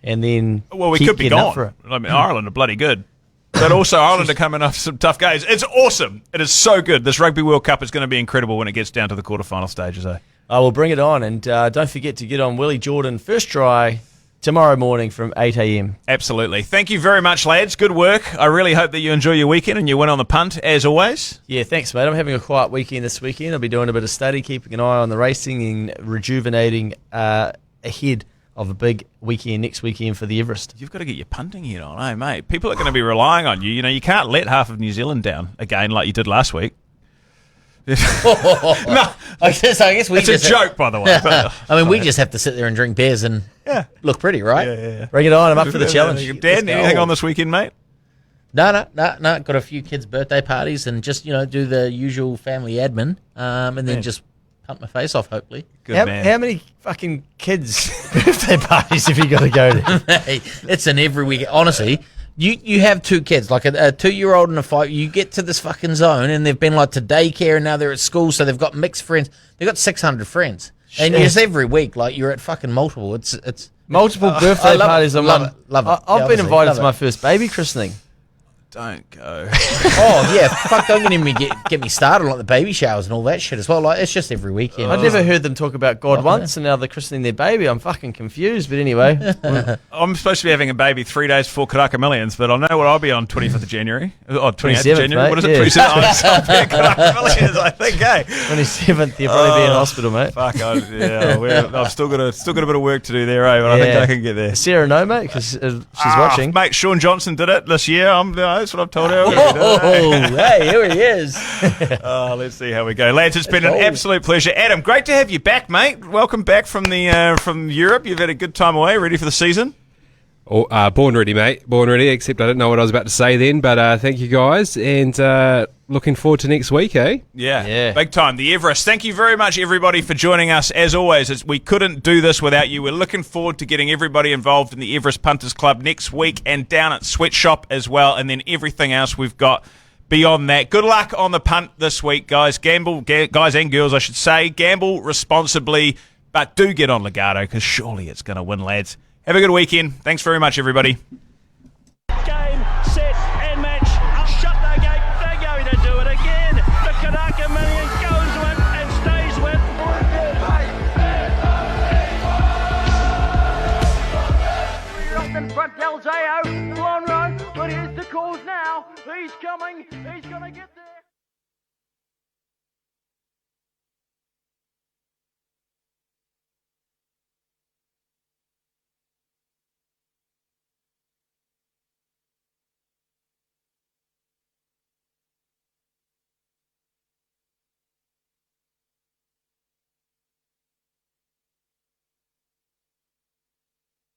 and then Well, we keep could be getting up gone. for it. I mean, Ireland are bloody good. But also, Ireland are coming off some tough games. It's awesome. It is so good. This Rugby World Cup is going to be incredible when it gets down to the quarterfinal stages, eh? I will bring it on, and don't forget to get on Willie Jordan first try tomorrow morning from 8 a.m. Absolutely. Thank you very much, lads. Good work. I really hope that you enjoy your weekend and you win on the punt, as always. Yeah, thanks, mate. I'm having a quiet weekend this weekend. I'll be doing a bit of study, keeping an eye on the racing and rejuvenating ahead of a big weekend next weekend for the Everest. You've got to get your punting head on, eh, mate? People are going to be relying on you. You know, you can't let half of New Zealand down again like you did last week. No, I guess we it's a just joke, by the way. But, I mean, we just have to sit there and drink beers and look pretty, right? Bring it on. I'm up for the challenge. Dan, anything on this weekend, mate? No. Got a few kids' birthday parties and just, do the usual family admin and then just punt my face off, hopefully. Good How man. how many fucking kids' birthday parties have you got to go to? Hey, it's an every week. Honestly, you have two kids, like a 2-year-old and a 5. You get to this fucking zone and they've been like to daycare and now they're at school, so they've got mixed friends. They've got 600 friends. And Shit. it's every week, like you're at fucking multiple. It's Multiple I birthday love it. parties on Love one. it. Love it. I've Yeah, been obviously, invited love to my it. first baby christening. Don't go. Oh yeah, fuck! Don't get me started on like the baby showers and all that shit as well. Like it's just every weekend. I'd never heard them talk about God once, and now they're christening their baby. I'm fucking confused, but anyway. I'm supposed to be having a baby 3 days before Karaka Millions, but I know what I'll be on 25th of January. Oh, 28th of 27th, January. mate, What is it? yeah. 27th? I'll be at Karaka Millions, I think, eh? 27th, you'll probably be in hospital, mate. Fuck, I've still got a bit of work to do there, eh? But I think I can get there. Sarah, no, mate, because she's watching. Mate, Sean Johnson did it this year. That's what I've told her. Oh, hey, here he is. Let's see how we go, lads. It's been an Cool. absolute pleasure. Adam, great to have you back, mate. Welcome back from from Europe. You've had a good time away. Ready for the season? Born ready, mate. Born ready, except I didn't know what I was about to say then, but thank you guys, and looking forward to next week, eh? Yeah, big time. The Everest. Thank you very much, everybody, for joining us. As always, we couldn't do this without you. We're looking forward to getting everybody involved in the Everest Punters Club next week and down at Sweatshop as well, and then everything else we've got beyond that. Good luck on the punt this week, guys. Guys and girls, I should say. Gamble responsibly, but do get on Legato, because surely it's going to win, lads. Have a good weekend. Thanks very much, everybody. Game, set, and match. Shut the gate. They're going to do it again. The Kanaka Million goes with and stays with. Up in front, Del Zao. Long run, but here's the calls now. He's coming. He's going to get there.